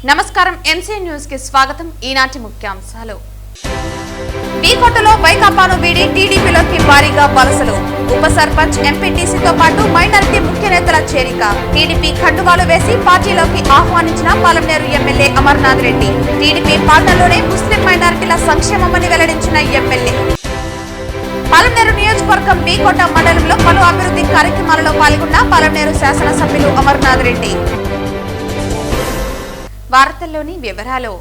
నమస్కారం MC news కి స్వాగతం. ఈనాటి ముఖ్యాంశాలు. బీకోటలో వైకాపాను వీడి టీడీపీలోకి భారీగా వలసలు. ఉప సర్పంచ్ ఎంపీటీసీతో పాటు మైనారిటీ ముఖ్య నేతల చేరిక. టీడీపీ ఖండువాలు వేసి పార్టీలోకి ఆహ్వానించిన పాలమనేరు ఎమ్మెల్యే అమర్నాథ్ రెడ్డి. టీడీపీ పాలనలోనే ముస్లిం మైనారిటీల సంక్షేమమని వెల్లడించిన ఎమ్మెల్యే. పాలమనేరు నియోజకవర్గం బీకోట మండలంలో పలు అభివృద్ధి కార్యక్రమాలలో పాల్గొన్న పాలమనేరు శాసనసభ్యులు అమర్నాథ్ రెడ్డి. వార్తల్లోని వివరాలు.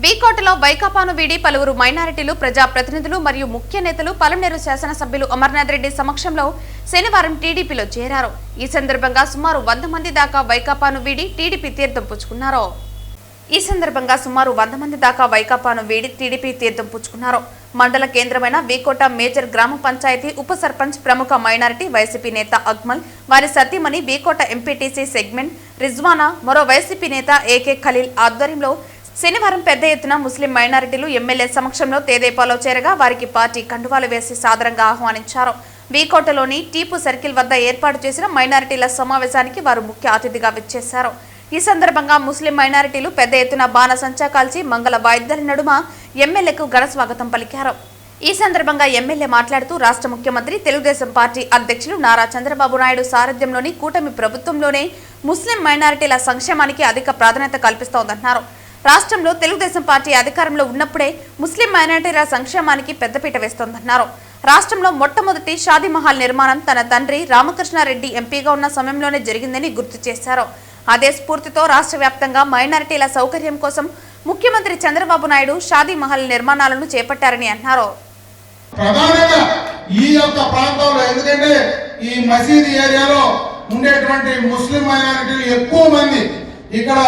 బీకోటలో వైకాపాను వీడి పలువురు మైనారిటీలు, ప్రజాప్రతినిధులు మరియు ముఖ్య నేతలు పాలమనేరు శాసనసభ్యులు అమర్నాథ్ రెడ్డి సమక్షంలో శనివారం టీడీపీలో చేరారు. ఈ సందర్భంగా సుమారు 100 మంది దాకా వైకాపాను వీడి టీడీపీ తీర్థం పుచ్చుకున్నారు. మండల కేంద్రమైన బీకోట మేజర్ గ్రామ పంచాయతీ ఉప సర్పంచ్ ప్రముఖ మైనారిటీ వైసీపీ నేత అక్మల్, వారి సతీమణి బీకోట ఎంపీటీసీ సెగ్మెంట్ రిజ్వానా, మరో వైసీపీ నేత ఏకే ఖలీల్ ఆధ్వర్యంలో శనివారం పెద్ద ఎత్తున ముస్లిం మైనారిటీలు ఎమ్మెల్యే సమక్షంలో తేదేపాలో చేరగా వారికి పార్టీ కండువాలు వేసి సాదరంగా ఆహ్వానించారు. బీకోటలోని టీపు సర్కిల్ వద్ద ఏర్పాటు చేసిన మైనారిటీల సమావేశానికి వారు ముఖ్య అతిథిగా విచ్చేశారు. ఈ సందర్భంగా ముస్లిం మైనారిటీలు పెద్ద ఎత్తున బాణసంచా కాల్చి మంగళ వాయిద్యాల నడుమ ఎమ్మెల్యేకు ఘన స్వాగతం పలికారు. ఈ సందర్భంగా ఎమ్మెల్యే మాట్లాడుతూ రాష్ట్ర ముఖ్యమంత్రి, తెలుగుదేశం పార్టీ అధ్యక్షులు నారా చంద్రబాబు నాయుడు సారథ్యంలోని కూటమి ప్రభుత్వంలోనే ముస్లిం మైనారిటీల సంక్షేమానికి అధిక ప్రాధాన్యత కల్పిస్తోందన్నారు. రాష్ట్రంలో తెలుగుదేశం పార్టీ అధికారంలో ఉన్నప్పుడే ముస్లిం మైనారిటీల సంక్షేమానికి పెద్దపీట వేస్తోందన్నారు. రాష్ట్రంలో మొట్టమొదటి షాదీ మహల్ నిర్మాణం తన తండ్రి రామకృష్ణారెడ్డి ఎంపీగా ఉన్న సమయంలోనే జరిగిందని గుర్తు చేశారు. అదే స్ఫూర్తితో రాష్ట్ర వ్యాప్తంగా మైనారిటీల సౌకర్యం కోసం ముఖ్యమంత్రి చంద్రబాబు నాయుడు షాదీ మహల్ నిర్మాణాలను చేపట్టారని అన్నారు. ప్రధానంగా ఈ యొక్క ప్రాంతంలో, ఎందుకంటే ఈ మసీద్ ఏరియాలో ఉండేటువంటి ముస్లిం మైనారిటీలు ఎక్కువ మంది, ఇక్కడ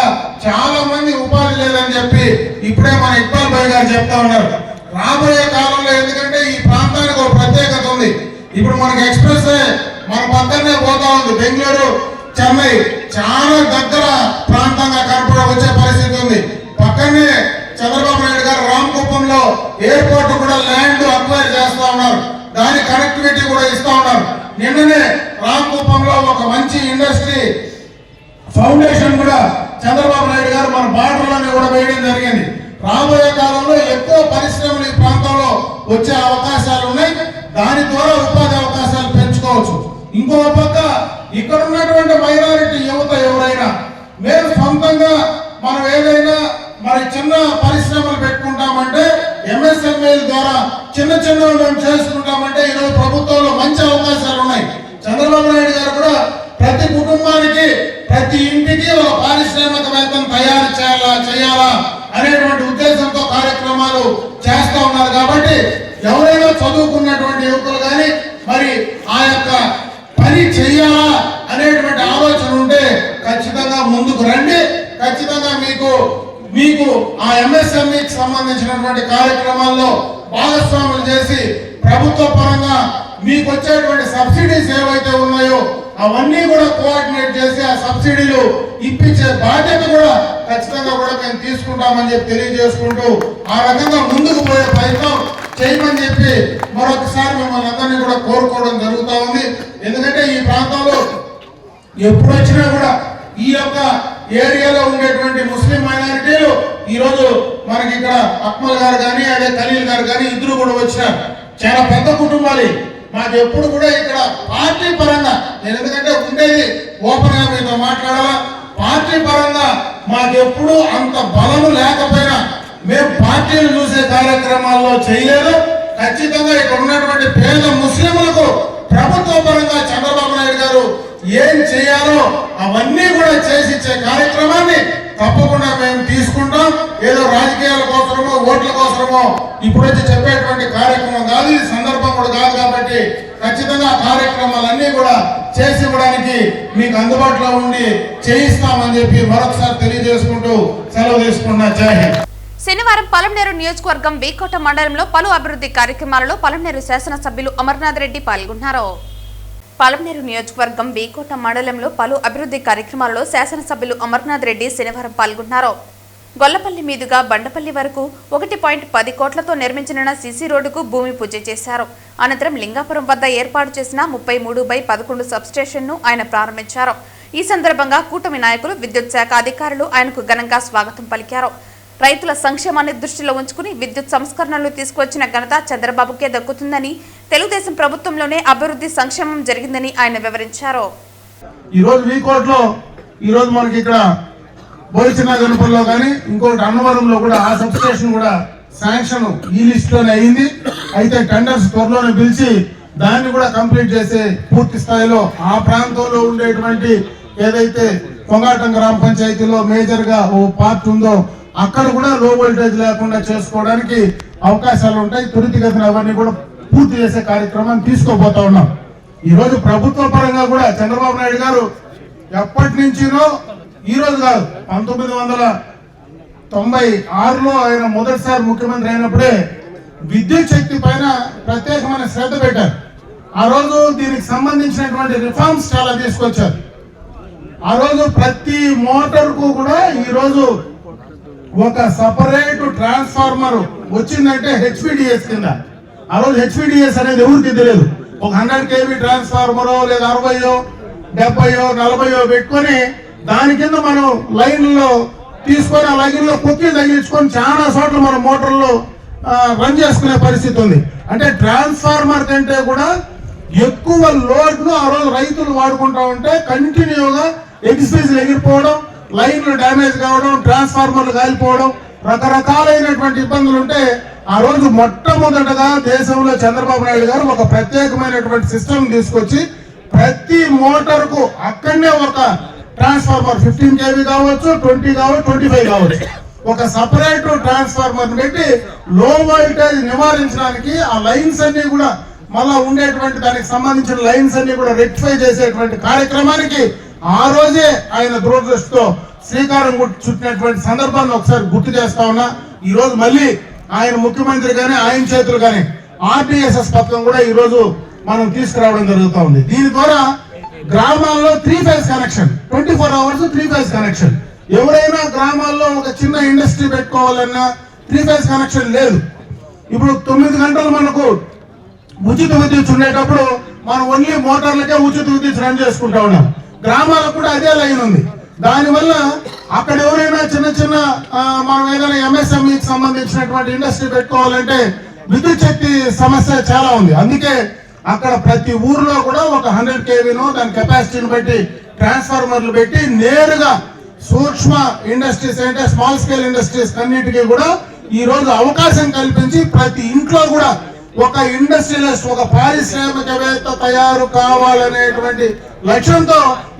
చాలా మంది ఉపాధి లేదని చెప్పి ఇప్పుడే మన ఇక్బాల్ భాయ్ గారు చెప్తా ఉన్నారు. రాబోయే కాలంలో, ఎందుకంటే ఈ ప్రాంతానికి ఒక ప్రత్యేకత ఉంది. ఇప్పుడు మనకి ఎక్స్ప్రెస్ మన పక్కనే పోతా ఉంది. బెంగళూరు, చెన్నై చాలా దగ్గర ప్రాంతంగా వచ్చే పరిస్థితి ఉంది. పక్కనే చంద్రబాబు నాయుడు గారు రామకుప్పంలో ఎయిర్పోర్ట్ కూడా ల్యాండ్ అక్వైర్ చేస్తా ఉన్నారు. దాని కనెక్టివిటీ కూడా ఇస్తా ఉన్నారు. నిన్ననే రామకుప్పంలో ఒక మంచి ఇండస్ట్రీ ఫౌండేషన్ కూడా చంద్రబాబు నాయుడు గారు మన బార్డర్లోనే కూడా వేయడం జరిగింది. రాబోయే కాలంలో ఎక్కువ పరిశ్రమలు ఈ ప్రాంతంలో వచ్చే అవకాశాలు ఉన్నాయి. దాని ద్వారా ఉపాధి అవకాశాలు పెంచుకోవచ్చు. ఇంకో పక్క ఇక్కడ ఉన్నటువంటి మైనారిటీ యువత ఎవరైనా, మేము సొంతంగా మనం ఏదైనా మరి చిన్న పరిశ్రమలు పెట్టుకుంటామంటే, ఎంఎస్ఎంఈల ద్వారా చిన్న మేము చేసుకుంటామంటే ఈరోజు ప్రభుత్వంలో మంచి అవకాశాలు ఉన్నాయి. చంద్రబాబు నాయుడు గారు కూడా ప్రతి కుటుంబానికి, ప్రతి ఇంటికి ఒక పారిశ్రామికవేత్తను తయారు చేయాలా అనేటువంటి ఉద్దేశంతో కార్యక్రమాలు చేస్తా ఉన్నారు. కాబట్టి ఎవరైనా చదువుకున్నటువంటి యువకులు కానీ మరి ఆ యొక్క పని చెయ్యాలా అనేటువంటి ఆలోచన ఉంటే ఖచ్చితంగా ముందుకు రండి. ఖచ్చితంగా మీకు ఆ ఎంఎస్ఎంఈకి సంబంధించినటువంటి కార్యక్రమాల్లో భాగస్వాములు చేసి ప్రభుత్వ పరంగా మీకు వచ్చేటువంటి సబ్సిడీస్ ఏవైతే ఉన్నాయో అవన్నీ కూడా కోఆర్డినేట్ చేసి ఆ సబ్సిడీలు ఇప్పించే బాధ్యత కూడా ఖచ్చితంగా కూడా మేము తీసుకుంటామని చెప్పి తెలియజేసుకుంటూ ఆ రకంగా ముందుకు పోయే ప్రయత్నం చేయమని చెప్పి మరొకసారి మిమ్మల్ని అందరినీ కూడా కోరుకోవడం జరుగుతూ ఉంది. ఎందుకంటే ఈ ప్రాంతంలో ఎప్పుడు వచ్చినా కూడా ఈ యొక్క ఏరియాలో ఉండేటువంటి ముస్లిం మైనారిటీలు ఈరోజు మనకి ఇక్కడ అక్మల్ గారు కానీ అదే ఖలీల్ గారు కానీ ఇద్దరు కూడా వచ్చినారు. చాలా పెద్ద కుటుంబాలు. మాకు ఎప్పుడు కూడా ఇక్కడ పార్టీ పరంగా, నేను ఎందుకంటే ఉండేది ఓపెన్ గా మీతో మాట్లాడాలా, పార్టీ పరంగా మాకెప్పుడు అంత బలము లేకపోయినా మేము పార్టీలు చూసే కార్యక్రమాల్లో చేయలేదు. ఖచ్చితంగా ఇక్కడ ఉన్నటువంటి పేద ముస్లింలకు ప్రభుత్వ పరంగా చంద్రబాబు నాయుడు గారు ఏం చేయాలో అవన్నీ కూడా చేసి ఇచ్చే కార్యక్రమాన్ని తప్పకుండా మేము తీసుకుంటాం. ఏదో రాజకీయాల కోసమో ఓట్ల కోసమో ఇప్పుడు వచ్చి చెప్పేటువంటి కార్యక్రమం కాదు, ఇది సందర్భం కూడా కాదు. కాబట్టి ఖచ్చితంగా కార్యక్రమాలన్నీ కూడా చేసి ఇవ్వడానికి మీకు అందుబాటులో ఉండి చేయిస్తామని చెప్పి మరొకసారి తెలియజేసుకుంటూ సెలవు తీసుకున్నా. జై హింద్. శనివారం పాలమనేరు నియోజకవర్గం బీకోట మండలంలో పలు అభివృద్ధి కార్యక్రమాలలో పాలమనేరు శాసనసభ్యులు అమర్నాథ్ రెడ్డి పాల్గొన్నారు. పాలమనేరు నియోజకవర్గం బీకోట మండలంలో పలు అభివృద్ధి కార్యక్రమాలలో శాసనసభ్యులు అమర్నాథ్ రెడ్డి శనివారం పాల్గొన్నారు. గొల్లపల్లి మీదుగా బండపల్లి వరకు 1.10 కోట్లతో నిర్మించిన సీసీ రోడ్డుకు భూమి పూజ చేశారు. అనంతరం లింగాపురం వద్ద ఏర్పాటు చేసిన 33/11 సబ్స్టేషన్ను ఆయన ప్రారంభించారు. ఈ సందర్భంగా కూటమి నాయకులు, విద్యుత్ శాఖ అధికారులు ఆయనకు ఘనంగా స్వాగతం పలికారు. రైతుల సంక్షేమాన్ని దృష్టిలో ఉంచుకుని విద్యుత్ సంస్కరణలు తీసుకువచ్చిన ఘనత చంద్రబాబుకే దక్కుతుందని, తెలుగుదేశం ప్రభుత్వంలోనే అభివృద్ధి సంక్షేమం జరిగిందని ఆయన వివరించారు. ఈరోజు వీకోట్లో ఈరోజు మనకి ఇక్కడ బోయిచిన గణపల్లో కానీ ఇంకోటి అన్నవరంలో కూడా ఆ సబ్ స్టేషన్ కూడా శాంక్షన్ ఈ లిస్ట్ లోనే అయింది. అయితే టెండర్స్ త్వరలోనే పిలిచి దాన్ని కూడా కంప్లీట్ చేసే పూర్తి స్థాయిలో ఆ ప్రాంతంలో ఉండేటువంటి ఏదైతే కొంగాటం గ్రామ పంచాయతీలో మేజర్ గా ఓ పార్ట్ ఉందో అక్కడ కూడా లో వోల్టేజ్ లేకుండా చేసుకోవడానికి అవకాశాలు ఉంటాయి. త్వరితగతిన అవన్నీ కూడా పూర్తి చేసే కార్యక్రమాన్ని తీసుకోబోతా ఉన్నాం. ఈ రోజు ప్రభుత్వ పరంగా కూడా చంద్రబాబు నాయుడు గారు ఎప్పటి నుంచినో ఈ రోజు కాదు 1996లో ఆయన మొదటిసారి ముఖ్యమంత్రి అయినప్పుడే విద్యుత్ శక్తి పైన ప్రత్యేకమైన శ్రద్ధ పెట్టారు. ఆ రోజు దీనికి సంబంధించినటువంటి రిఫార్మ్స్ చాలా తీసుకొచ్చారు. ఆ రోజు ప్రతి మోటార్ కు కూడా ఈ రోజు ఒక సపరేట్ ట్రాన్స్ఫార్మర్ వచ్చిందంటే హెచ్పిడిఎస్ కింద. ఆ రోజు హెచ్పిడిఎస్ అనేది ఎవరికి తెలియదు. ఒక 100 kV ట్రాన్స్ఫార్మర్ లేదా 60, 70, 40 పెట్టుకొని దాని కింద మనం లైన్లో తీసుకొని ఆ లైన్లో కుక్కీ తగిలించుకొని చాలా చోట్ల మన మోటార్లు రన్ చేసుకునే పరిస్థితి ఉంది. అంటే ట్రాన్స్ఫార్మర్ కంటే కూడా ఎక్కువ లోడ్ ను ఆ రోజు రైతులు వాడుకుంటా ఉంటే కంటిన్యూగా ఎక్స్పీజీలు ఎగిరిపోవడం, లైన్లు డ్యామేజ్ కావడం, ట్రాన్స్ఫార్మర్లు కాలిపోవడం, రకరకాలైనటువంటి ఇబ్బందులు ఉంటే ఆ రోజు మొట్టమొదటగా దేశంలో చంద్రబాబు నాయుడు గారు ఒక ప్రత్యేకమైనటువంటి సిస్టమ్ తీసుకొచ్చి ప్రతి మోటార్ కు అక్కడనే ఒక ట్రాన్స్ఫార్మర్ 15 kV కావచ్చు, 20 కావచ్చు, 25 కావచ్చు, ఒక సపరేట్ ట్రాన్స్ఫార్మర్ పెట్టి లో వోల్టేజ్ నివారించడానికి ఆ లైన్స్ అన్ని కూడా మళ్ళా ఉండేటువంటి దానికి సంబంధించిన లైన్స్ అన్ని కూడా రెక్టిఫై చేసేటువంటి కార్యక్రమానికి ఆ రోజే ఆయన దురదృష్టితో శ్రీకారం చుట్టినటువంటి సందర్భాన్ని ఒకసారి గుర్తు చేస్తా ఉన్నా. ఈ రోజు మళ్ళీ ఆయన ముఖ్యమంత్రి గానీ ఆయన చేతులు కానీ ఆర్టీఎస్ఎస్ పథకం కూడా ఈ రోజు మనం తీసుకురావడం జరుగుతూ ఉంది. దీని ద్వారా గ్రామాల్లో 3 phase connection, 24 hours 3 phase connection. ఎవరైనా గ్రామాల్లో ఒక చిన్న ఇండస్ట్రీ పెట్టుకోవాలన్నా 3 phase కనెక్షన్ లేదు. ఇప్పుడు 9 గంటలు మనకు ఉచిత విద్యుత్ ఉండేటప్పుడు మనం ఓన్లీ మోటార్లకే ఉచిత విద్యుత్ రన్ చేసుకుంటా ఉన్నాం. గ్రామాలకు కూడా అదే లైన్ ఉంది. దానివల్ల అక్కడ ఎవరైనా చిన్న చిన్న మనం ఏదైనా ఎంఎస్ఎంఈకి సంబంధించినటువంటి ఇండస్ట్రీ పెట్టుకోవాలంటే విద్యుత్ శక్తి సమస్య చాలా ఉంది. అందుకే అక్కడ ప్రతి ఊర్లో కూడా ఒక 100 kVను దాని కెపాసిటీని బట్టి ట్రాన్స్ఫార్మర్లు పెట్టి నేరుగా సూక్ష్మ ఇండస్ట్రీస్ అంటే స్మాల్ స్కేల్ ఇండస్ట్రీస్ అన్నిటికీ కూడా ఈ రోజు అవకాశం కల్పించి ప్రతి ఇంట్లో కూడా ఒక ఇండస్ట్రియలిస్ట్, ఒక పారిశ్రామికవేత్త తయారు కావాలనేటువంటి లక్ష్యంతో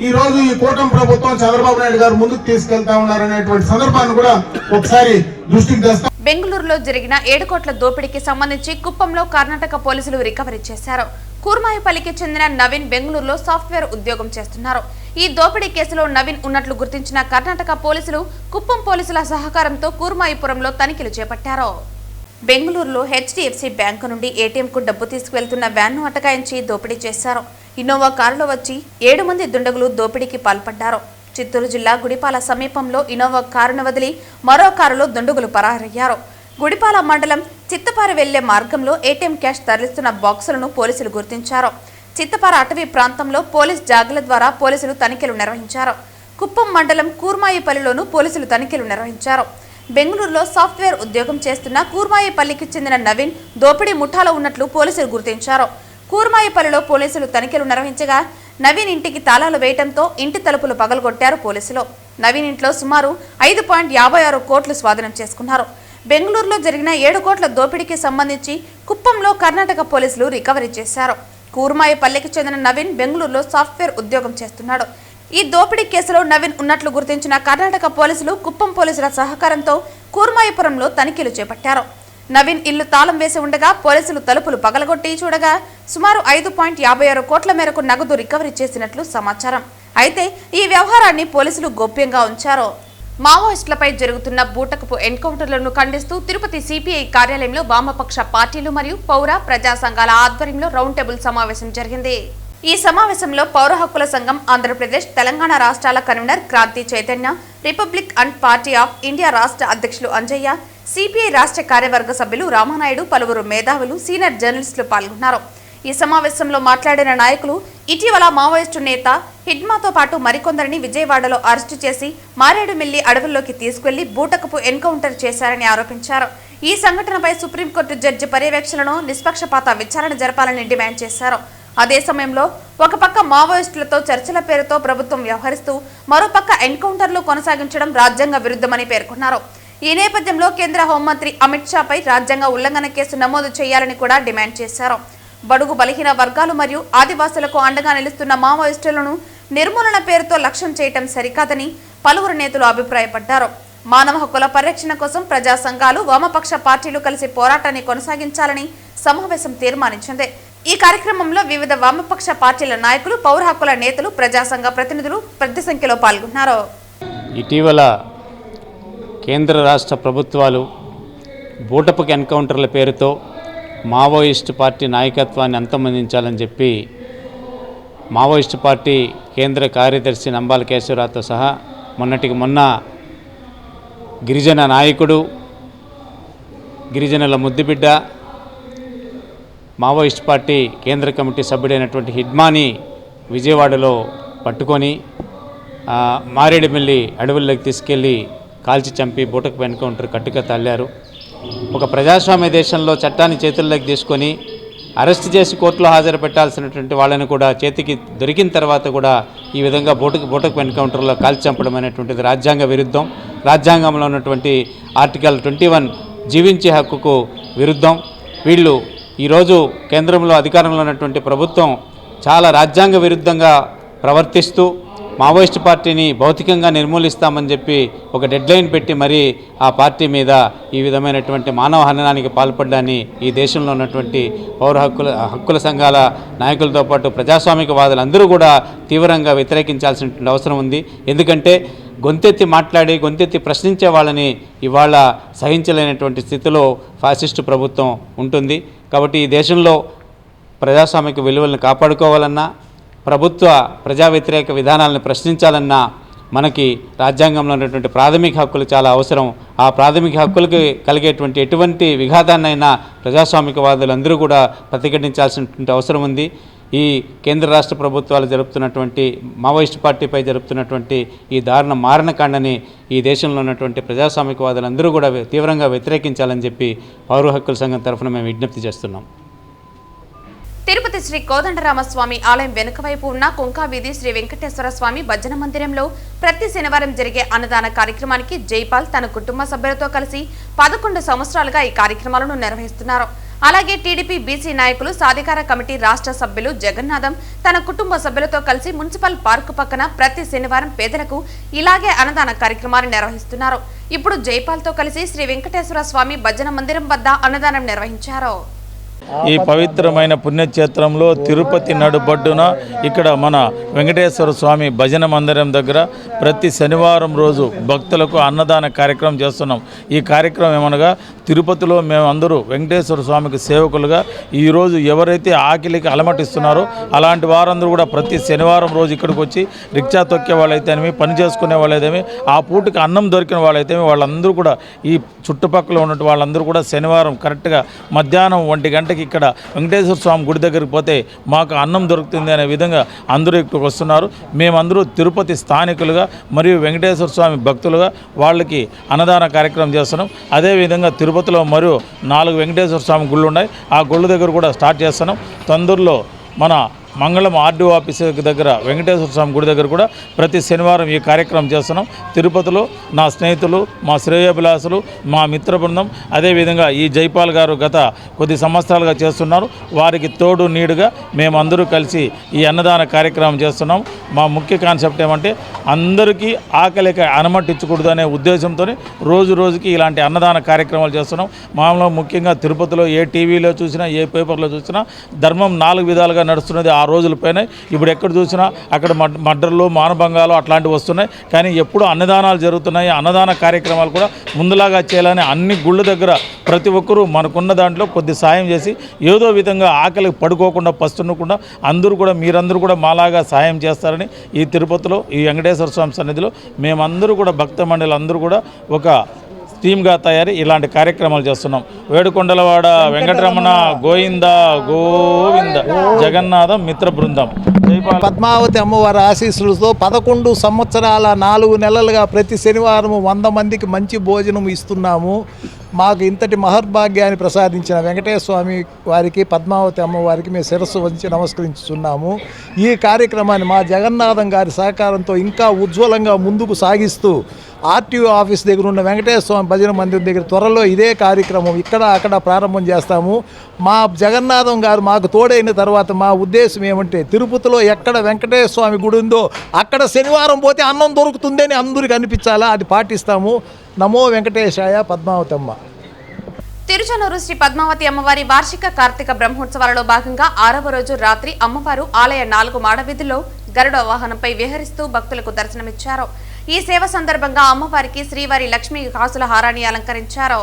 ఈ రోజు ఈ కూటమి ప్రభుత్వం చంద్రబాబు నాయుడు గారు ముందుకు తీసుకెళ్తా ఉన్నారనేటువంటి సందర్భాన్ని కూడా ఒకసారి దృష్టికి తెస్తాం. బెంగళూరులో జరిగిన 7 కోట్ల దోపిడీకి సంబంధించి కుప్పంలో కర్ణాటక పోలీసులు రికవరీ చేశారు. కూర్మాయిపల్లికి చెందిన నవీన్ బెంగళూరులో సాఫ్ట్వేర్ ఉద్యోగం చేస్తున్నారు. ఈ దోపిడీ కేసులో నవీన్ ఉన్నట్లు గుర్తించిన కర్ణాటక పోలీసులు కుప్పం పోలీసుల సహకారంతో కూర్మాయిపురంలో తనిఖీలు చేపట్టారు. బెంగళూరులో హెచ్డిఎఫ్సి బ్యాంకు నుండి ఏటీఎంకు డబ్బు తీసుకువెళ్తున్న వ్యాన్ను అటకాయించి దోపిడీ చేశారు. ఇన్నోవా కారులో వచ్చి 7 మంది దుండగులు దోపిడీకి పాల్పడ్డారు. చిత్తూరు జిల్లా గుడిపాల సమీపంలో ఇన్నోవా కారును వదిలి మరో కారులో దుండగులు పరారయ్యారు. గుడిపాల మండలం చిత్తపార వెళ్లే మార్గంలో ఏటీఎం క్యాష్ తరలిస్తున్న బాక్సులను పోలీసులు గుర్తించారు. చిత్తపార అటవీ ప్రాంతంలో పోలీస్ జాగ్రత్త ద్వారా పోలీసులు తనిఖీలు నిర్వహించారు. కుప్పం మండలం కూర్మాయిపల్లిలోనూ పోలీసులు తనిఖీలు నిర్వహించారు. బెంగళూరులో సాఫ్ట్వేర్ ఉద్యోగం చేస్తున్న కూర్మాయిపల్లికి చెందిన నవీన్ దోపిడీ ముఠాలో ఉన్నట్లు పోలీసులు గుర్తించారు. కూర్మాయిపల్లిలో పోలీసులు తనిఖీలు నిర్వహించగా నవీన్ ఇంటికి తాళాలు వేయడంతో ఇంటి తలుపులు పగలగొట్టారు పోలీసులు. నవీన్ ఇంట్లో సుమారు 5.56 కోట్లు స్వాధీనం చేసుకున్నారు. బెంగళూరులో జరిగిన 7 కోట్ల దోపిడీకి సంబంధించి కుప్పంలో కర్ణాటక పోలీసులు రికవరీ చేశారు. కూర్మాయిపల్లికి చెందిన నవీన్ బెంగళూరులో సాఫ్ట్వేర్ ఉద్యోగం చేస్తున్నాడు. ఈ దోపిడీ కేసులో నవీన్ ఉన్నట్లు గుర్తించిన కర్ణాటక పోలీసులు కుప్పం పోలీసుల సహకారంతో కూర్మాయిపురంలో తనిఖీలు చేపట్టారు. నవీన్ ఇల్లు తాళం వేసి ఉండగా పోలీసులు తలుపులు పగలగొట్టి చూడగా సుమారు 5.56 కోట్ల మేరకు నగదు రికవరీ చేసినట్లు సమాచారం. అయితే ఈ వ్యవహారాన్ని పోలీసులు గోప్యంగా ఉంచారు. మావోయిస్టులపై జరుగుతున్న బూటకపు ఎన్కౌంటర్లను ఖండిస్తూ తిరుపతి సిపిఐ కార్యాలయంలో వామపక్ష పార్టీలు మరియు పౌర ప్రజా సంఘాల ఆధ్వర్యంలో రౌండ్ టేబుల్ సమావేశం జరిగింది. ఈ సమావేశంలో పౌర హక్కుల సంఘం ఆంధ్రప్రదేశ్, తెలంగాణ రాష్ట్రాల convener Kranti Chaitanya, republican party of India రాష్ట్ర అధ్యక్షులు అంజయ్య, సిపిఐ రాష్ట్ర కార్యవర్గ సభ్యులు రామానాయుడు, పలువురు మేధావులు, సీనియర్ జర్నలిస్టులు పాల్గొన్నారు. ఈ సమావేశంలో మాట్లాడిన నాయకులు ఇటీవల మావోయిస్టు నేత హిడ్మాతో పాటు మరికొందరిని విజయవాడలో అరెస్టు చేసి మారేడుమిల్లి అడవుల్లోకి తీసుకెళ్లి బూటకపు ఎన్కౌంటర్ చేశారని ఆరోపించారు. ఈ సంఘటనపై సుప్రీంకోర్టు జడ్జి పర్యవేక్షణలో నిష్పక్షపాత విచారణ జరపాలని డిమాండ్ చేశారు. అదే సమయంలో ఒక పక్క మావోయిస్టులతో చర్చల పేరుతో ప్రభుత్వం వ్యవహరిస్తూ మరోపక్క ఎన్కౌంటర్లు కొనసాగించడం రాజ్యాంగ విరుద్ధమని పేర్కొన్నారు. ఈ నేపథ్యంలో కేంద్ర హోంమంత్రి అమిత్ షాపై రాజ్యాంగ ఉల్లంఘన కేసు నమోదు చేయాలని కూడా డిమాండ్ చేశారు. బడుగు బలహీన వర్గాలు మరియు ఆదివాసులకు అండగా నిలుస్తున్న మావోయిస్టులను నిర్మూలన పేరుతో లక్ష్యం చేయటం సరికాదని పలువురు నేతలు అభిప్రాయపడ్డారు. మానవ హక్కుల పరిరక్షణ కోసం ప్రజా సంఘాలు, వామపక్ష పార్టీలు కలిసి పోరాటాన్ని కొనసాగించాలని సమావేశం తీర్మానించింది. ఈ కార్యక్రమంలో వివిధ వామపక్ష పార్టీల నాయకులు, పౌర హక్కుల నేతలు, ప్రజా సంఘ ప్రతినిధులు పెద్ద సంఖ్యలో పాల్గొన్నారు. ఇటీవల కేంద్ర రాష్ట్ర ప్రభుత్వాలు బూటకపు ఎన్కౌంటర్ల పేరుతో మావోయిస్టు పార్టీ నాయకత్వాన్ని అంతమొందించాలని చెప్పి మావోయిస్టు పార్టీ కేంద్ర కార్యదర్శి నంబాల కేశవరావుతో సహా మొన్నటికి మొన్న గిరిజన నాయకుడు, గిరిజనుల ముద్దుబిడ్డ, మావోయిస్ట్ పార్టీ కేంద్ర కమిటీ సభ్యుడైనటువంటి హిడ్మాని విజయవాడలో పట్టుకొని మారేడుమిల్లి అడవుల్లోకి తీసుకెళ్లి కాల్చి చంపి బూటకపు ఎన్కౌంటర్ కట్టుక తల్లారు. ఒక ప్రజాస్వామ్య దేశంలో చట్టాన్ని చేతుల్లోకి తీసుకొని అరెస్ట్ చేసి కోర్టులో హాజరు పెట్టాల్సినటువంటి వాళ్ళని కూడా చేతికి దొరికిన తర్వాత కూడా ఈ విధంగా బూటకపు ఎన్కౌంటర్లో కాల్చి చంపడం అనేటువంటిది రాజ్యాంగ విరుద్ధం. రాజ్యాంగంలో ఉన్నటువంటి ఆర్టికల్ 21 జీవించే హక్కుకు విరుద్ధం. వీళ్ళు ఈరోజు కేంద్రంలో అధికారంలో ఉన్నటువంటి ప్రభుత్వం చాలా రాజ్యాంగ విరుద్ధంగా ప్రవర్తిస్తూ మావోయిస్టు పార్టీని భౌతికంగా నిర్మూలిస్తామని చెప్పి ఒక డెడ్లైన్ పెట్టి మరీ ఆ పార్టీ మీద ఈ విధమైనటువంటి మానవ హననానికి పాల్పడ్డాన్ని ఈ దేశంలో ఉన్నటువంటి పౌర హక్కుల సంఘాల నాయకులతో పాటు ప్రజాస్వామికవాదులందరూ కూడా తీవ్రంగా వ్యతిరేకించాల్సినటువంటి అవసరం ఉంది. ఎందుకంటే గొంతెత్తి మాట్లాడి గొంతెత్తి ప్రశ్నించే వాళ్ళని ఇవాళ సహించలేనటువంటి స్థితిలో ఫాసిస్టు ప్రభుత్వం ఉంటుంది. కాబట్టి ఈ దేశంలో ప్రజాస్వామిక విలువలను కాపాడుకోవాలన్నా, ప్రభుత్వ ప్రజా వ్యతిరేక విధానాలను ప్రశ్నించాలన్నా మనకి రాజ్యాంగంలో ఉన్నటువంటి ప్రాథమిక హక్కులు చాలా అవసరం. ఆ ప్రాథమిక హక్కులకు కలిగేటువంటి ఎటువంటి విఘాతాన్నైనా ప్రజాస్వామికవాదులందరూ కూడా ప్రతిఘటించాల్సినటువంటి అవసరం ఉంది. ఈ కేంద్ర రాష్ట్ర ప్రభుత్వాలు జరుపుతున్నటువంటి మావోయిస్టు పార్టీపై జరుపుతున్నటువంటి ఈ దారుణ మారణకాండని ఈ దేశంలో ఉన్నటువంటి ప్రజాస్వామికవాదులందరూ కూడా తీవ్రంగా వ్యతిరేకించాలని చెప్పి పౌర హక్కుల సంఘం తరఫున మేము విజ్ఞప్తి చేస్తున్నాం. తిరుపతి శ్రీ కోదండరామస్వామి ఆలయం వెనుకవైపు ఉన్న కుంకావీధి శ్రీ వెంకటేశ్వర స్వామి భజన మందిరంలో ప్రతి శనివారం జరిగే అన్నదాన కార్యక్రమానికి జైపాల్ తన కుటుంబ సభ్యులతో కలిసి 11 సంవత్సరాలుగా ఈ కార్యక్రమాలను నిర్వహిస్తున్నారు. అలాగే టీడీపీ బీసీ నాయకులు, సాధికార కమిటీ రాష్ట్ర సభ్యులు జగన్నాథం తన కుటుంబ సభ్యులతో కలిసి మున్సిపల్ పార్కు పక్కన ప్రతి శనివారం పేదలకు ఇలాగే అన్నదాన కార్యక్రమాన్ని నిర్వహిస్తున్నారు. ఇప్పుడు జైపాల్తో కలిసి శ్రీ వెంకటేశ్వర స్వామి భజన మందిరం వద్ద అన్నదానం నిర్వహించారు. ఈ పవిత్రమైన పుణ్యక్షేత్రంలో తిరుపతి నడుబడ్డున ఇక్కడ మన వెంకటేశ్వర స్వామి భజన మందిరం దగ్గర ప్రతి శనివారం రోజు భక్తులకు అన్నదాన కార్యక్రమం చేస్తున్నాం. ఈ కార్యక్రమం ఏమనగా తిరుపతిలో మేము అందరూ వెంకటేశ్వర స్వామికి సేవకులుగా ఈరోజు ఎవరైతే ఆకలికి అలమటిస్తున్నారో అలాంటి వారందరూ కూడా ప్రతి శనివారం రోజు ఇక్కడికి వచ్చి రిక్షా తొక్కే వాళ్ళైతేనేమి, పని చేసుకునే వాళ్ళైతేమి, ఆ పూటకి అన్నం దొరికిన వాళ్ళైతేమి వాళ్ళందరూ కూడా ఈ చుట్టుపక్కల ఉన్నట్టు వాళ్ళందరూ కూడా శనివారం కరెక్ట్గా మధ్యాహ్నం 1 గంటకి ఇక్కడ వెంకటేశ్వర స్వామి గుడి దగ్గరికి పోతే మాకు అన్నం దొరుకుతుంది అనే విధంగా అందరూ ఇక్కడికి వస్తున్నారు. మేమందరూ తిరుపతి స్థానికులుగా మరియు వెంకటేశ్వర స్వామి భక్తులుగా వాళ్ళకి అన్నదాన కార్యక్రమం చేస్తున్నాం. అదేవిధంగా తిరుపతిలో మరియు 4 వెంకటేశ్వర స్వామి గుళ్ళు ఉన్నాయి. ఆ గుళ్ళ దగ్గర కూడా స్టార్ట్ చేస్తున్నాం. తొందరలో మన మంగళం ఆర్డీఓ ఆఫీస్ దగ్గర వెంకటేశ్వర స్వామి గుడి దగ్గర కూడా ప్రతి శనివారం ఈ కార్యక్రమం చేస్తున్నాం. తిరుపతిలో నా స్నేహితులు, మా శ్రేయోభిలాసులు, మా మిత్ర బృందం, అదేవిధంగా ఈ జైపాల్ గారు గత కొద్ది సంవత్సరాలుగా చేస్తున్నారు. వారికి తోడు నీడుగా మేమందరూ కలిసి ఈ అన్నదాన కార్యక్రమం చేస్తున్నాం. మా ముఖ్య కాన్సెప్ట్ ఏమంటే అందరికీ ఆకలికి అనమట్టించకూడదు అనే ఉద్దేశంతో రోజు రోజుకి ఇలాంటి అన్నదాన కార్యక్రమాలు చేస్తున్నాం. మామూలుగా ముఖ్యంగా తిరుపతిలో ఏ టీవీలో చూసినా, ఏ పేపర్లో చూసినా ధర్మం 4 విధాలుగా నడుస్తున్నది ఆ రోజులపైన. ఇప్పుడు ఎక్కడ చూసినా అక్కడ మర్డర్లు, మానభంగాలు అట్లాంటివి వస్తున్నాయి. కానీ ఎప్పుడు అన్నదానాలు జరుగుతున్నాయి. అన్నదాన కార్యక్రమాలు కూడా ముందులాగా చేయాలని అన్ని గుళ్ళ దగ్గర ప్రతి ఒక్కరూ మనకున్న దాంట్లో కొద్ది సాయం చేసి ఏదో విధంగా ఆకలికి పడుకోకుండా, పస్తుండకుండా మీరందరూ కూడా మాలాగా సాయం చేస్తారని ఈ తిరుపతిలో ఈ వెంకటేశ్వర స్వామి సన్నిధిలో మేమందరూ కూడా భక్త మండలి అందరూ కూడా ఒక టీమ్గా తయారీ ఇలాంటి కార్యక్రమాలు చేస్తున్నాం. వేడుకొండలవాడ వెంకటరమణ గోవింద గోవింద జగన్నాథం మిత్ర బృందం. పద్మావతి అమ్మవారి ఆశీస్సులతో 11 సంవత్సరాల 4 నెలలుగా ప్రతి శనివారం 100 మందికి మంచి భోజనం ఇస్తున్నాము. మాకు ఇంతటి మహర్భాగ్యాన్ని ప్రసాదించిన వెంకటేశ్వర స్వామి వారికి, పద్మావతి అమ్మవారికి మేము శిరస్సు వంచి నమస్కరించుతున్నాము. ఈ కార్యక్రమాన్ని మా జగన్నాథం గారి సహకారంతో ఇంకా ఉజ్వలంగా ముందుకు సాగిస్తూ ఆర్టీఓ ఆఫీస్ దగ్గర ఉన్న వెంకటేశ్వర స్వామి భజన మందిరం దగ్గర త్వరలో ఇదే కార్యక్రమం ఇక్కడ అక్కడ ప్రారంభం చేస్తాము. మా జగన్నాథం గారు మాకు తోడైన తర్వాత మా ఉద్దేశం ఏమంటే తిరుపతిలో ఎక్కడ వెంకటేశ్వర స్వామి గుడి ఉందో అక్కడ శనివారం పోతే అన్నం దొరుకుతుందని అందరికీ అనిపించాలా, అది పాటిస్తాము. నమో వెంకటేశాయ పద్మావతమ్మ. తిరుచానూరు శ్రీ పద్మావతి అమ్మవారి వార్షిక కార్తీక బ్రహ్మోత్సవాలలో భాగంగా 6వ రోజు రాత్రి అమ్మవారు ఆలయ 4 మాడవీధుల్లో గరుడ వాహనంపై విహరిస్తూ భక్తులకు దర్శనమిచ్చారు. ఈ సేవ సందర్భంగా అమ్మవారికి శ్రీవారి లక్ష్మీ కాసుల హారాన్ని అలంకరించారు.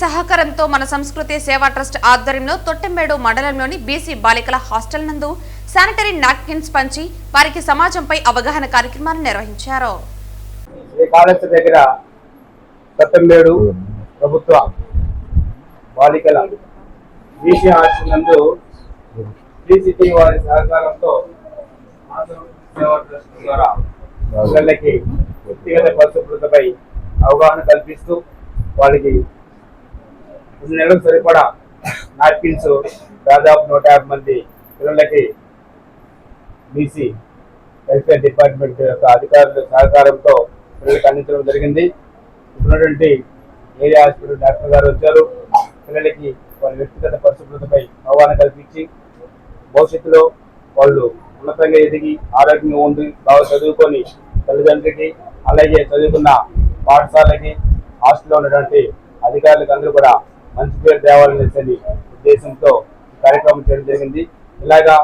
సహకారంతో మన సంస్కృతి సేవా ట్రస్ట్ ఆధ్వర్యంలో తొట్టెంబేడు మండలంలోని బీసీ బాలికల హాస్టల్ నందు శానిటరీ నాప్కిన్స్ పంచి వారికి సమాజంపై అవగాహన కార్యక్రమాన్ని నిర్వహించారు. దగ్గర తొట్టెంబేడు ప్రభుత్వ బాలికల బీసీ హాస్టల్ నందు బీసీటీ వారి సహకారంతో సేవా ట్రస్ట్ ద్వారా పిల్లలకి వ్యక్తిగత పరిశుభ్రతపై అవగాహన కల్పిస్తూ వాళ్ళకి 2 నెలలకు సరిపడా నాప్కిన్స్ దాదాపు 150 మంది పిల్లలకి బీసీ వెల్ఫేర్ డిపార్ట్మెంట్ యొక్క అధికారుల సహకారంతో పిల్లలకి అందించడం జరిగింది. ఇప్పుడున్నటువంటి ఏరియా హాస్పిటల్ డాక్టర్ గారు వచ్చారు. పిల్లలకి వాళ్ళ వ్యక్తిగత పరిశుభ్రతపై అవగాహన కల్పించి భవిష్యత్తులో వాళ్ళు ఉన్నతంగా ఎదిగి ఆరోగ్యంగా ఉండి బాగా చదువుకొని తల్లిదండ్రులకి అలాగే చదువుకున్న పాఠశాలకి హాస్టల్లో ఉన్నటువంటి అధికారులకు అందరూ కూడా మంచి పేరు తేవాలనే ఉద్దేశంతో కార్యక్రమం చేయడం జరిగింది. ఇలాగా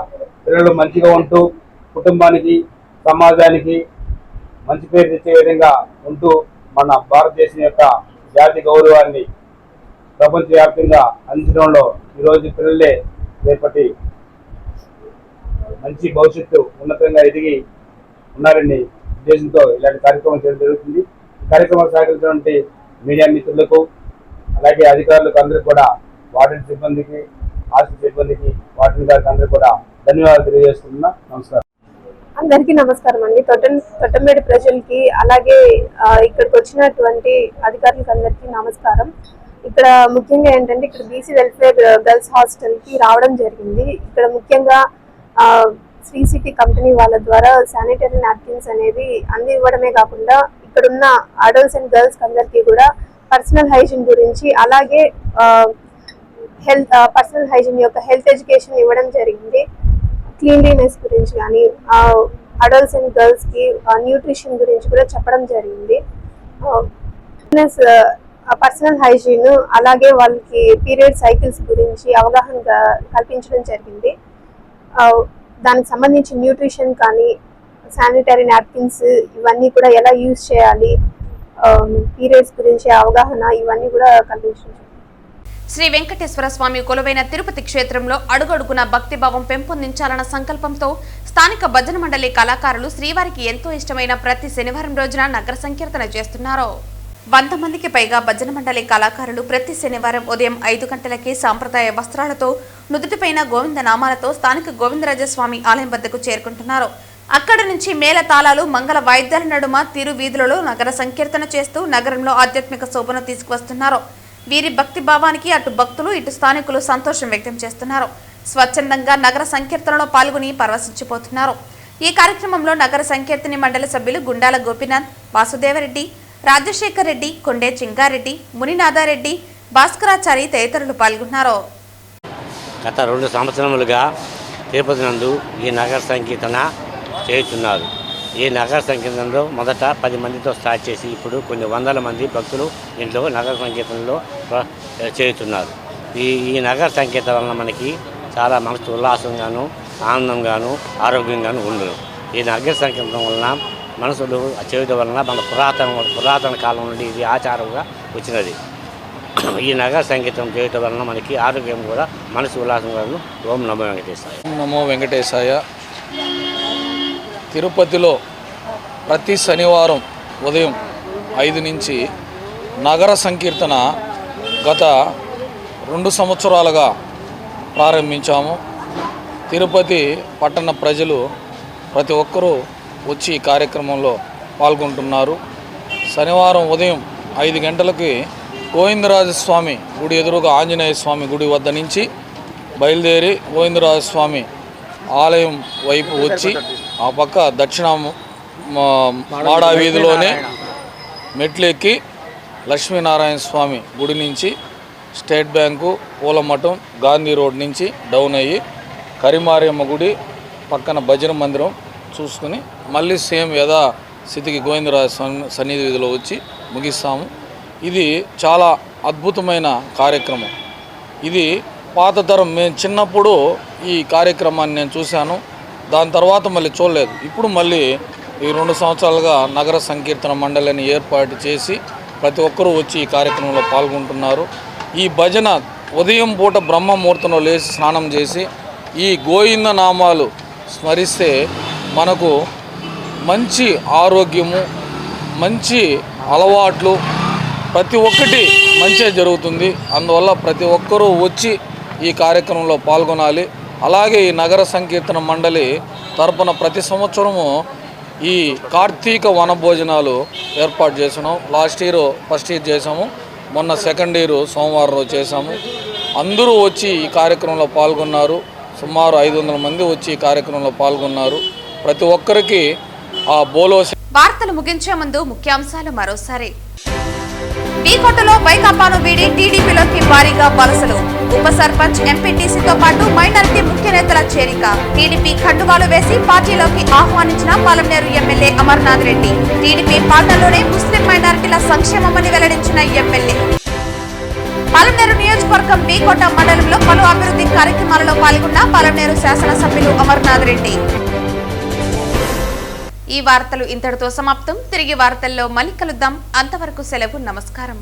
పిల్లలు మంచిగా ఉంటూ కుటుంబానికి సమాజానికి మంచి పేరు తెచ్చే విధంగా ఉంటూ మన భారతదేశం యొక్క జాతి గౌరవాన్ని ప్రపంచవ్యాప్తంగా అందించడంలో ఈరోజు పిల్లలే రేపటి మంచి భవిష్యత్తు ఉన్నతంగా ఎదిగి ఉన్నారని ఉద్దేశంతో ఇలాంటి కార్యక్రమం చేయడం జరుగుతుంది. ఈ కార్యక్రమాలు సహకరించినటువంటి మీడియా మిత్రులకు అలాగే అధికారులకు అందరికీ కూడా వార్డెన్ సిబ్బందికి హాస్టల్ సిబ్బందికి వార్డెన్ గారికి అందరికీ కూడా ధన్యవాదాలు తెలియజేస్తున్నా. నమస్కారం. అందరికీ నమస్కారం అండి. తొట్టంబేడు ప్రజలకి అలాగే ఇక్కడికి వచ్చినటువంటి అధికారులకు అందరికీ నమస్కారం. ఇక్కడ ముఖ్యంగా ఏంటంటే ఇక్కడ బీసీ వెల్ఫేర్ గర్ల్స్ హాస్టల్ కి రావడం జరిగింది. ఇక్కడ ముఖ్యంగా శ్రీ సిటీ కంపెనీ వాళ్ళ ద్వారా శానిటరీ నాప్కిన్స్ అనేవి అందివ్వడమే కాకుండా ఇక్కడున్న అడల్ట్స్ అండ్ గర్ల్స్ అందరికీ కూడా పర్సనల్ హైజీన్ గురించి అలాగే పర్సనల్ హైజీన్ యొక్క హెల్త్ ఎడ్యుకేషన్ ఇవ్వడం జరిగింది. క్లీన్లీనెస్ గురించి కానీ అడల్ట్స్ అండ్ గర్ల్స్కి న్యూట్రిషన్ గురించి కూడా చెప్పడం జరిగింది. పర్సనల్ హైజీన్ అలాగే వాళ్ళకి పీరియడ్ సైకిల్స్ గురించి అవగాహన కల్పించడం జరిగింది. దానికి సంబంధించి న్యూట్రిషన్ కానీ శానిటరీ నాప్కిన్స్ ఇవన్నీ కూడా ఎలా యూజ్ చేయాలి, పీరియడ్స్ గురించి అవగాహన ఇవన్నీ కూడా కల్పించడం. శ్రీ వెంకటేశ్వర స్వామి కొలువైన తిరుపతి క్షేత్రంలో అడుగడుగున భక్తిభావం పెంపొందించాలన్న సంకల్పంతో స్థానిక భజన మండలి కళాకారులు శ్రీవారికి ఎంతో ఇష్టమైన ప్రతి శనివారం రోజున నగర సంకీర్తన చేస్తున్నారు. 100 మందికి పైగా భజన మండలి కళాకారులు ప్రతి శనివారం ఉదయం 5 గంటలకే సాంప్రదాయ వస్త్రాలతో నుదుటిపైన గోవింద నామాలతో స్థానిక గోవిందరాజస్వామి ఆలయం వద్దకు చేరుకుంటున్నారు. అక్కడి నుంచి మేళ తాళాలు మంగళ వాయిద్యాల నడుమ తిరు వీధులలో నగర సంకీర్తన చేస్తూ నగరంలో ఆధ్యాత్మిక శోభను తీసుకువస్తున్నారు. వీరి భక్తి భావానికి అటు భక్తులు ఇటు స్థానికులు సంతోషం వ్యక్తం చేస్తున్నారు. స్వచ్ఛందంగా నగర సంకీర్తనలో పాల్గొని పరవశించిపోతున్నారు. ఈ కార్యక్రమంలో నగర సంకీర్తని మండలి సభ్యులు గుండాల గోపీనాథ్, వాసుదేవరెడ్డి, రాజశేఖర్ రెడ్డి, కొండే చింగారెడ్డి, మునినాథారెడ్డి, భాస్కరాచారి తదితరులు పాల్గొన్నారు. గత 2 సంవత్సరములుగా తిరుపతి నందు ఈ నగర సంకీర్తన చేస్తున్నారు. ఈ నగర సంకీర్తనలో మొదట 10 మందితో స్టార్ట్ చేసి ఇప్పుడు కొన్ని వందల మంది భక్తులు ఇంట్లో నగర సంకీర్తనలో చేరుతున్నారు. ఈ నగర సంకీర్తన వలన మనకి చాలా మనసు ఉల్లాసంగాను, ఆనందంగాను, ఆరోగ్యంగాను ఉండదు. ఈ నగర సంకీర్తన వలన మనసులు చేయడం వలన మన పురాతన కాలం నుండి ఇది ఆచారంగా వచ్చినది. ఈ నగర సంగీతం చేయటం వలన మనకి ఆరోగ్యం కూడా మనసు ఉల్లాసంగాను. ఓం నమో వెంకటేశాయ. నమో వెంకటేశాయ. తిరుపతిలో ప్రతి శనివారం ఉదయం 5 నుంచి నగర సంకీర్తన గత 2 సంవత్సరాలుగా ప్రారంభించాము. తిరుపతి పట్టణ ప్రజలు ప్రతి ఒక్కరూ వచ్చి ఈ కార్యక్రమంలో పాల్గొంటున్నారు. శనివారం ఉదయం 5 గంటలకి గోవిందరాజస్వామి గుడి ఎదురుగా ఆంజనేయ స్వామి గుడి వద్ద నుంచి బయలుదేరి గోవిందరాజస్వామి ఆలయం వైపు వచ్చి ఆ పక్క దక్షిణ మాడా వీధిలోనే మెట్లెక్కి లక్ష్మీనారాయణ స్వామి గుడి నుంచి స్టేట్ బ్యాంకు, పూలమఠం, గాంధీ రోడ్ నుంచి డౌన్ అయ్యి కరిమారియమ్మ గుడి పక్కన భజన మందిరం చూసుకుని మళ్ళీ సేమ్ యథాస్థితికి గోవిందరాజ సన్నిధి వీధిలో వచ్చి ముగిస్తాము. ఇది చాలా అద్భుతమైన కార్యక్రమం. ఇది పాత తరం. మేము చిన్నప్పుడు ఈ కార్యక్రమాన్ని నేను చూశాను. దాని తర్వాత మళ్ళీ చూడలేదు. ఇప్పుడు మళ్ళీ ఈ 2 సంవత్సరాలుగా నగర సంకీర్తన మండలిని ఏర్పాటు చేసి ప్రతి ఒక్కరూ వచ్చి ఈ కార్యక్రమంలో పాల్గొంటున్నారు. ఈ భజన ఉదయం పూట బ్రహ్మముహూర్తంలో లేచి స్నానం చేసి ఈ గోవింద నామాలు స్మరిస్తే మనకు మంచి ఆరోగ్యము, మంచి అలవాట్లు ప్రతి ఒక్కటి మంచిగా జరుగుతుంది. అందువల్ల ప్రతి ఒక్కరూ వచ్చి ఈ కార్యక్రమంలో పాల్గొనాలి. అలాగే ఈ నగర సంకీర్తన మండలి తరపున ప్రతి సంవత్సరము ఈ కార్తీక వన భోజనాలు ఏర్పాటు చేసినాం. ఫస్ట్ ఇయర్ చేసాము, మొన్న సెకండ్ ఇయర్ సోమవారం రోజు చేసాము. అందరూ వచ్చి ఈ కార్యక్రమంలో పాల్గొన్నారు. సుమారు 500 మంది వచ్చి ఈ కార్యక్రమంలో పాల్గొన్నారు. ప్రతి ఒక్కరికి ఆ బోలో. వార్తలు ముగించే ముందు ముఖ్యాంశాలు మరోసారి. వీకోటలో వైకాపాను వీడి టీడీపీలోకి భారీగా వలసలు. ఉప సర్పంచ్, ఎంపీటీసీతో పాటు మైనారిటీ ముఖ్య నేతల చేరిక. టీడీపీ ఖండువాలు వేసి పార్టీలోకి ఆహ్వానించిన పాలమనేరు ఎమ్మెల్యే అమర్నాథ్ రెడ్డి. టీడీపీ పాలనలోనే ముస్లిం మైనారిటీల సంక్షేమమని వెల్లడించిన ఎమ్మెల్యే. పాలమనేరు నియోజకవర్గం వీకోట మండలంలో పలు అభివృద్ధి కార్యక్రమాలలో పాల్గొన్న పాలమనేరు శాసనసభ్యులు అమర్నాథ్ రెడ్డి. ఈ వార్తలు ఇంతటితో సమాప్తం. తిరిగి వార్తల్లో మళ్ళీ కలుద్దాం. అంతవరకు సెలవు. నమస్కారం.